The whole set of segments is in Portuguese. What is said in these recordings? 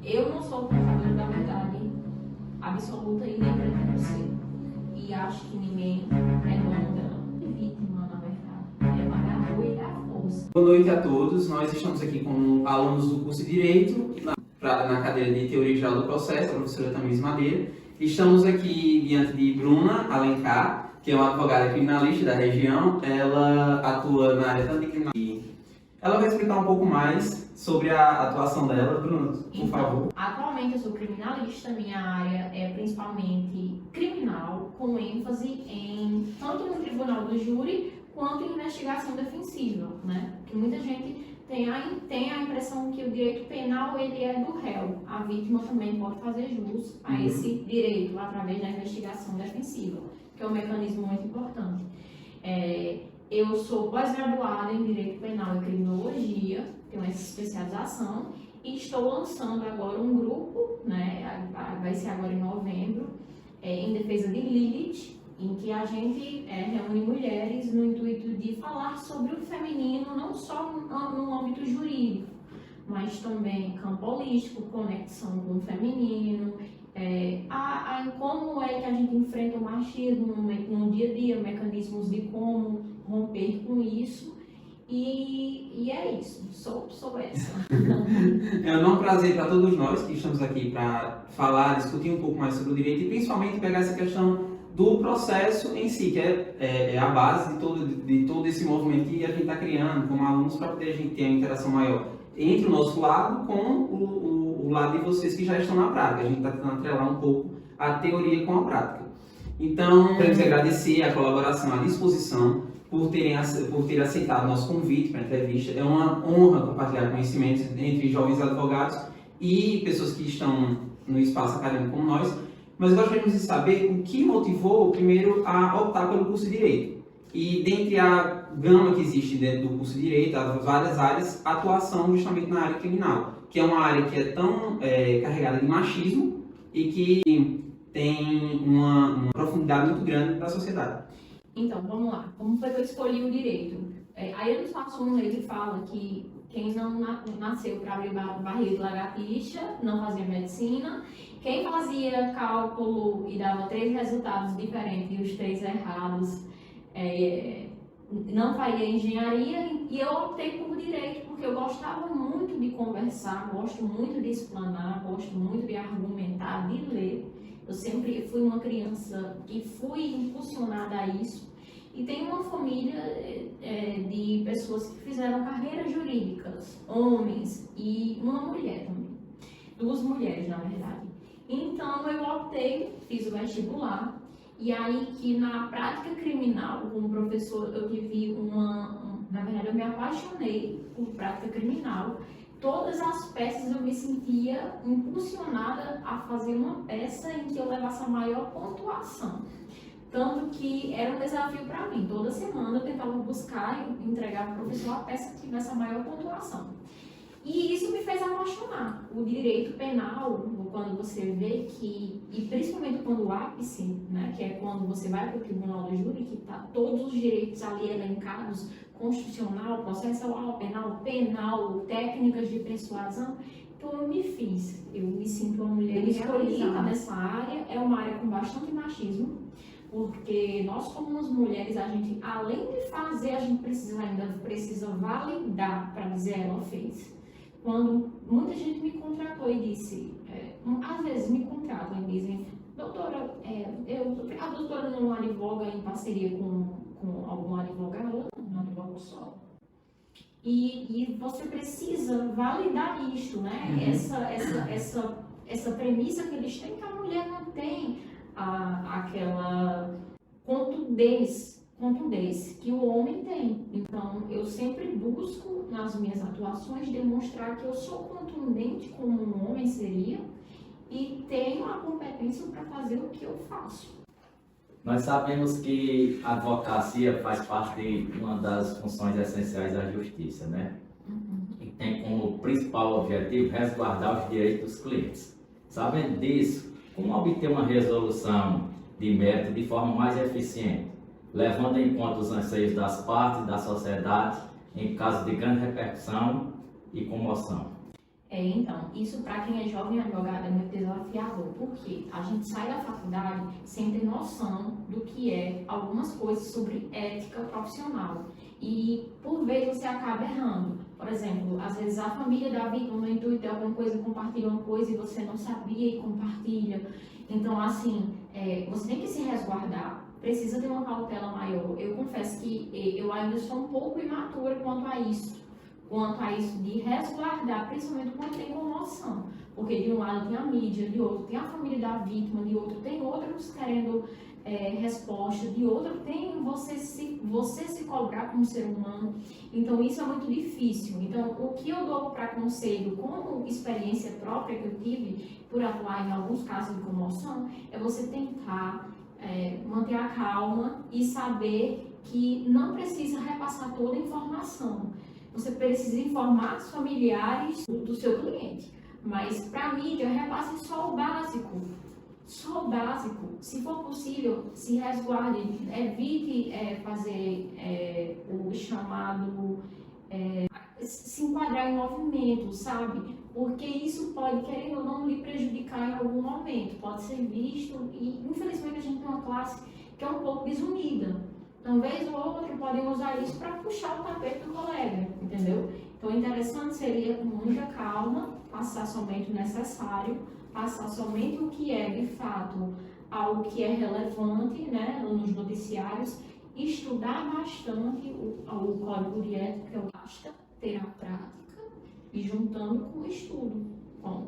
Eu não sou portadora da verdade absoluta e nem pretendo ser. E acho que ninguém é dono dela. Vítima, na verdade. É pagar e dar força. Boa noite a todos. Nós estamos aqui com alunos do curso de Direito, na cadeira de Teoria Geral do Processo, a professora Tamires Madeira. Estamos aqui diante de Bruna Alencar, que é uma advogada criminalista da região. Ela atua na área tanto de criminalista. Ela vai explicar um pouco mais sobre a atuação dela. Bruna, por favor. Atualmente eu sou criminalista, minha área é principalmente criminal, com ênfase em tanto no tribunal do júri quanto em investigação defensiva, né? Porque muita gente tem a impressão que o direito penal ele é do réu. A vítima também pode fazer jus a esse direito através da investigação defensiva, que é um mecanismo muito importante. Eu sou pós-graduada em Direito Penal e Criminologia, tenho essa especialização, e estou lançando agora um grupo, né, vai ser agora em novembro, em defesa de Lilith, em que a gente reúne mulheres no intuito de falar sobre o feminino, não só no âmbito jurídico, mas também campo holístico, conexão com o feminino, como é que a gente enfrenta o machismo no dia a dia, mecanismos de como romper com isso. E é isso, sou essa. É um prazer para todos nós que estamos aqui para falar, discutir um pouco mais sobre o direito e principalmente pegar essa questão do processo em si, que é a base de todo esse movimento que a gente está criando como alunos para poder a gente ter uma interação maior entre o nosso lado com o lado de vocês que já estão na prática. A gente está tentando atrelar um pouco a teoria com a prática. Então, queremos agradecer a colaboração, a disposição por ter aceitado o nosso convite para a entrevista. É uma honra compartilhar conhecimentos entre jovens advogados e pessoas que estão no espaço acadêmico como nós, mas gostaríamos de saber o que motivou, primeiro, a optar pelo curso de Direito. E dentre a gama que existe dentro do curso de Direito, as várias áreas, a atuação justamente na área criminal, que é uma área que é tão carregada de machismo e que tem uma profundidade muito grande para a sociedade. Então, vamos lá. Como foi que eu escolhi o direito? Aí eu faço uma lei que fala que quem não nasceu para abrir barriga de lagartixa não fazia medicina. Quem fazia cálculo e dava 3 resultados diferentes e os 3 errados não faria engenharia. E eu optei por direito porque eu gostava muito de conversar, gosto muito de explanar, gosto muito de argumentar, de ler. Eu sempre fui uma criança que fui impulsionada a isso. E tenho uma família de pessoas que fizeram carreiras jurídicas, homens e uma mulher também. 2 mulheres, na verdade. Então eu optei, fiz o vestibular, e aí que na prática criminal, como professor, eu tive na verdade eu me apaixonei por prática criminal. Todas as peças eu me sentia impulsionada a fazer uma peça em que eu levasse a maior pontuação. Tanto que era um desafio para mim. Toda semana eu tentava buscar e entregar para o professor a peça que tivesse a maior pontuação. E isso me fez apaixonar. O direito penal, quando você vê que, e principalmente quando o ápice, né, que é quando você vai para o tribunal do júri, que está todos os direitos ali elencados, constitucional, processual, penal, técnicas de persuasão. Então eu me sinto uma mulher escolhida nessa área. É uma área com bastante machismo, porque nós como mulheres, a gente, além de fazer, a gente precisa validar para dizer ela fez. Quando muita gente me contratou e disse, às vezes me contratam e dizem, doutora, a doutora não advoga em parceria com algum advogado? Não advogo só. E você precisa validar isto, né? Essa premissa que eles têm, que a mulher não tem aquela contundência que o homem tem. Então, eu sempre busco, nas minhas atuações, demonstrar que eu sou contundente como um homem seria e tenho a competência para fazer o que eu faço. Nós sabemos que a advocacia faz parte de uma das funções essenciais da justiça, né? E tem como principal objetivo resguardar os direitos dos clientes. Sabendo disso, como obter uma resolução de mérito de forma mais eficiente, levando em conta os anseios das partes e da sociedade em caso de grande repercussão e comoção? Então, isso para quem é jovem advogado é muito desafiador, porque a gente sai da faculdade sem ter noção do que é algumas coisas sobre ética profissional. E, por vezes, você acaba errando. Por exemplo, às vezes a família da vítima, no intuito de alguma coisa, compartilha uma coisa e você não sabia e compartilha. Então, assim, você tem que se resguardar. Precisa ter uma cautela maior. Eu confesso que eu ainda sou um pouco imatura quanto a isso de resguardar, principalmente quando tem comoção. Porque de um lado tem a mídia, de outro tem a família da vítima, de outro tem outros querendo resposta, de outro tem você se cobrar como ser humano. Então isso é muito difícil. Então o que eu dou para conselho, como experiência própria que eu tive por atuar em alguns casos de comoção, é você tentar manter a calma e saber que não precisa repassar toda a informação. Você precisa informar os familiares do seu cliente. Mas para a mídia, repasse só o básico. Só o básico. Se for possível, se resguarde. Evite fazer o chamado se enquadrar em movimento, sabe? Porque isso pode, querendo ou não, lhe prejudicar em algum momento. Pode ser visto e, infelizmente, a gente tem uma classe que é um pouco desunida. Então, vez ou outra, podem usar isso para puxar o tapete do colega, entendeu? Então, o interessante seria, com muita calma, passar somente o necessário, passar somente o que é, de fato, algo que é relevante, né, nos noticiários, estudar bastante o código de ética, que é o basta ter a prática, e juntando com o estudo,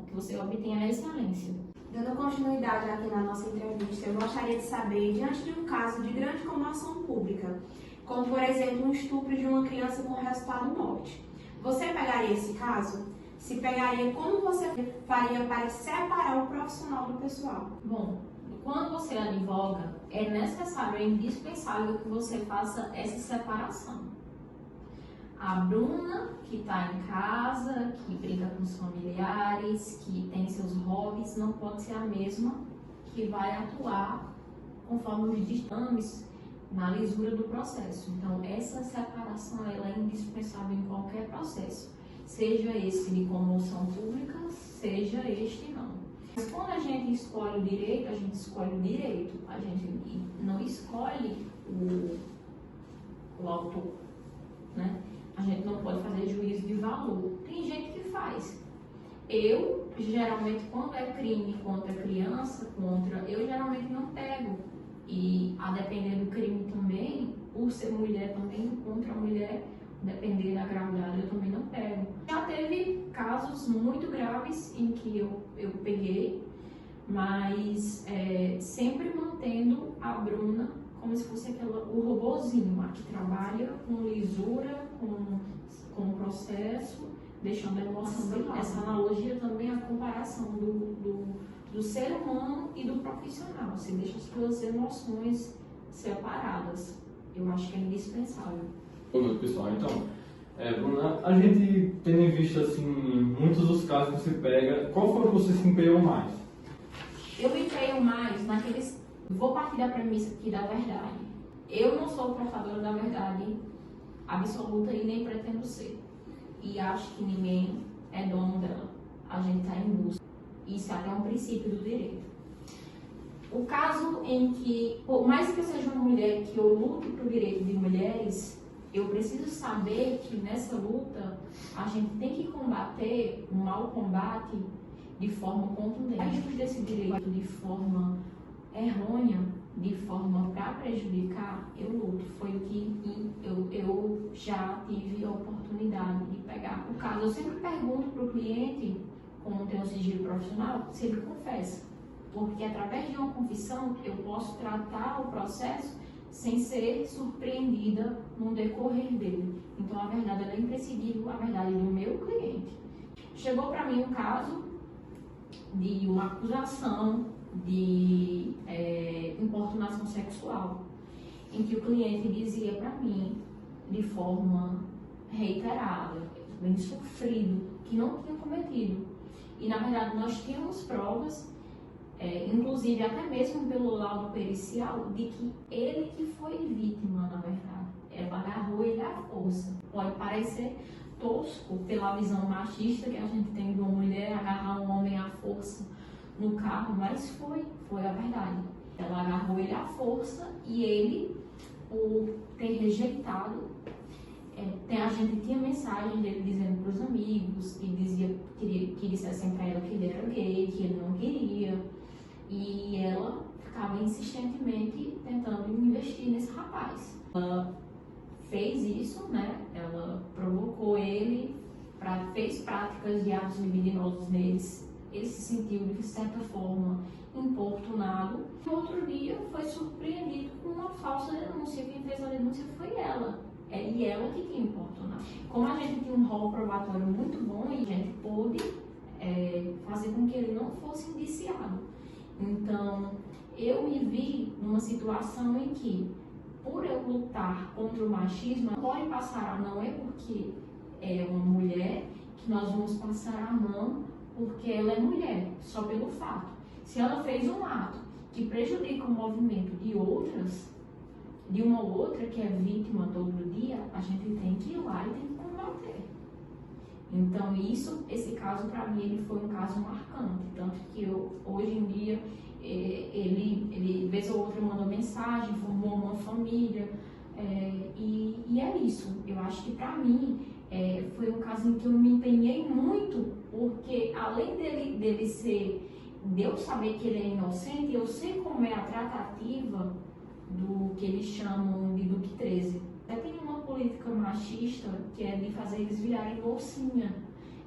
que você obtenha a excelência. Dando continuidade aqui na nossa entrevista, eu gostaria de saber, diante de um caso de grande comoção pública, como por exemplo um estupro de uma criança com resultado morte, você pegaria esse caso? Se pegaria, como você faria para separar o profissional do pessoal? Bom, quando você advoga, é necessário, é indispensável que você faça essa separação. A Bruna, que está em casa, que brinca com os familiares, que tem seus hobbies, não pode ser a mesma que vai atuar conforme os ditames na lisura do processo. Então, essa separação ela é indispensável em qualquer processo, seja esse de comoção pública, seja este não. Mas quando a gente escolhe o direito, a gente escolhe o direito, a gente não escolhe o autor, né? A gente não pode fazer juízo de valor. Tem gente que faz. Eu, geralmente, quando é crime contra criança, eu geralmente não pego. E, a depender do crime também, por ser mulher também, contra a mulher, depender da gravidade, eu também não pego. Já teve casos muito graves em que eu peguei, mas sempre mantendo a Bruna como se fosse o robozinho lá, que trabalha com lisura, com o processo, deixando a emoção bem. Essa analogia também é a comparação do ser humano e do profissional. Você deixa as suas emoções separadas. Eu acho que é indispensável. Boa noite, pessoal. Então, Bruna, a gente tendo em vista assim, muitos dos casos que você pega, qual foi que você se empenhou mais? Eu me empenho mais naqueles. Vou partir da premissa aqui da verdade. Eu não sou portadora da verdade absoluta e nem pretendo ser. E acho que ninguém é dono dela. A gente está em busca. Isso é até um princípio do direito. O caso em que, por mais que eu seja uma mulher que eu lute para o direito de mulheres, eu preciso saber que nessa luta a gente tem que combater o mau combate de forma contundente. A gente desse direito de forma errônea, de forma para prejudicar, eu luto. Foi o que eu já tive a oportunidade de pegar. O caso, eu sempre pergunto para o cliente, como tem o sigilo profissional, se ele confessa. Porque através de uma confissão eu posso tratar o processo sem ser surpreendida no decorrer dele. Então a verdade ela é imprescindível, a verdade do meu cliente. Chegou para mim um caso de uma acusação de importunação sexual, em que o cliente dizia para mim, de forma reiterada, bem sofrido, que não tinha cometido. E na verdade nós tínhamos provas, inclusive até mesmo pelo laudo pericial, de que ele que foi vítima, na verdade. Ela agarrou ele à força. Pode parecer tosco pela visão machista que a gente tem de uma força no carro, mas foi a verdade. Ela agarrou ele à força e ele, por ter rejeitado, a gente tinha mensagem dele dizendo para os amigos, que dissessem para ela que ele era gay, que ele não queria, e ela ficava insistentemente tentando investir nesse rapaz. Ela fez isso, né? Ela provocou ele, fez práticas de atos libidinosos neles. Ele se sentiu, de certa forma, importunado. No outro dia, foi surpreendido com uma falsa denúncia. Quem fez a denúncia foi ela. E ela que tinha importunado. Como a gente tinha um rol probatório muito bom, a gente pôde fazer com que ele não fosse indiciado. Então, eu me vi numa situação em que, por eu lutar contra o machismo, não pode passar, não é porque é uma mulher que nós vamos passar a mão porque ela é mulher, só pelo fato. Se ela fez um ato que prejudica o movimento de uma outra que é vítima todo dia, a gente tem que ir lá e tem que combater. Então esse caso para mim ele foi um caso marcante, tanto que hoje em dia ele vez ou outra mandou mensagem, formou uma família, e é isso. Eu acho que para mim foi um caso em que eu me empenhei muito, porque além de eu saber que ele é inocente, eu sei como é a tratativa do que eles chamam de Duque 13. Tem uma política machista que é de fazer eles virarem mocinha.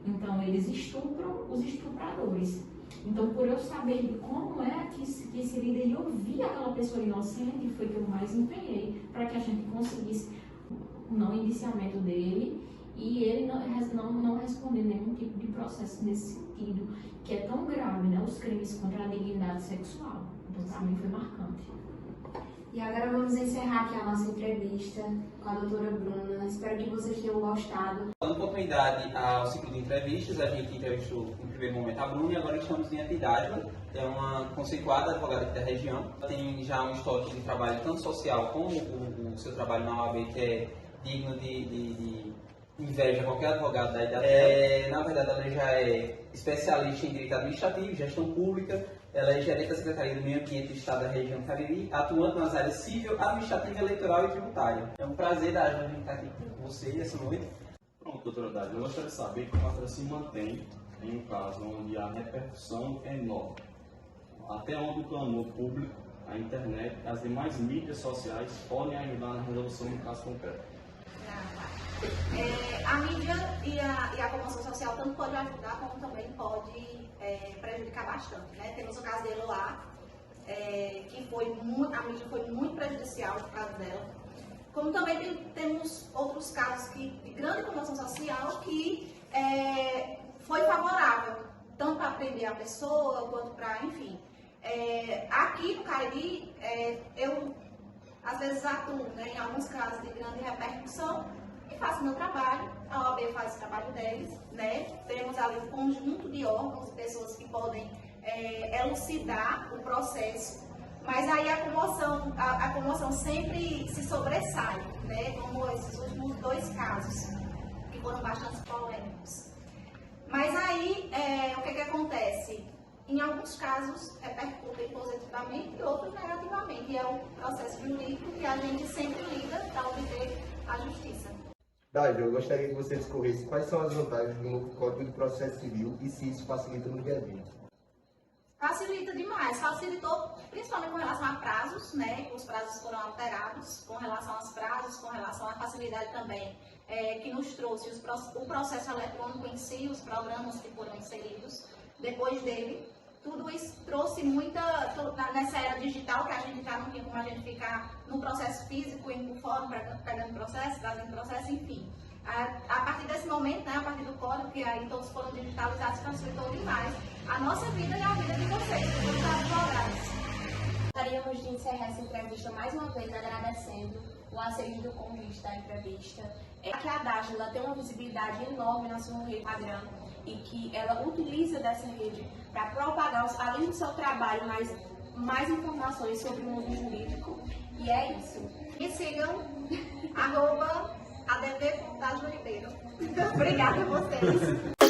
Então eles estupram os estupradores. Então, por eu saber de como é que esse líder ia ouvir aquela pessoa inocente, foi que eu mais empenhei para que a gente conseguisse o não indiciamento dele e ele não responder nenhum tipo de processo nesse sentido, que é tão grave, né? Os crimes contra a dignidade sexual. Então, para mim, foi marcante. E agora vamos encerrar aqui a nossa entrevista com a doutora Bruna. Espero que vocês tenham gostado. Dando continuidade ao ciclo de entrevistas, a gente entrevistou no primeiro momento a Bruna e agora estamos em Epidávila. É uma conceituada advogada aqui da região. Tem já um histórico de trabalho tanto social como o seu trabalho na OAB, que é digno de inveja a qualquer advogado da idade. Na verdade, ela já é especialista em direito administrativo, gestão pública. Ela é gerente da Secretaria do Meio Ambiente do Estado da região Cariri, atuando nas áreas civil, administrativa, eleitoral e tributária. É um prazer dar a gente estar aqui com você essa noite. Pronto, doutora Dade, eu gostaria de saber como a senhora se mantém em um caso onde a repercussão é enorme. Até onde o clamor público, a internet e as demais mídias sociais podem ajudar na resolução do caso concreto? A mídia e a comunicação social tanto pode ajudar como também pode prejudicar bastante, né? Temos o caso dele lá, que a mídia foi muito prejudicial no caso dela, como também temos outros casos de grande comunicação social que foi favorável, tanto para prender a pessoa quanto para, enfim. Aqui no Cariri, eu às vezes atuo, né, em alguns casos de grande repercussão, e faço meu trabalho, a OAB faz o trabalho deles, né? Temos ali um conjunto de órgãos e pessoas que podem elucidar o processo, mas aí a comoção sempre se sobressai, né? Como esses últimos dois casos, que foram bastante polêmicos. Mas aí, o que acontece? Em alguns casos, repercutem positivamente e outros negativamente. E é o processo jurídico que a gente sempre lida para obter a justiça. Dade, eu gostaria que você discorresse quais são as vantagens do novo Código de Processo Civil e se isso facilita no dia a dia. Facilita demais, facilitou principalmente com relação a prazos, né? Os prazos foram alterados com relação aos prazos, com relação à facilidade também que nos trouxe o processo eletrônico em si, os programas que foram inseridos depois dele. Tudo isso trouxe nessa era digital, que a gente já não tinha como a gente ficar no processo físico, indo por fórum, pegando processo, trazendo processo, enfim. A partir desse momento, né, a partir do código, que aí todos foram digitalizados, facilitou demais a nossa vida e a vida de vocês, todos os advogados. Gostaríamos de encerrar essa entrevista mais uma vez agradecendo o aceite do convite da entrevista. Que a Dágila tem uma visibilidade enorme na sua rede Instagram e que ela utiliza dessa rede para propagar, além do seu trabalho, mais informações sobre o mundo jurídico. E é isso. E sigam @adv.dajuribeiro. Obrigada a vocês.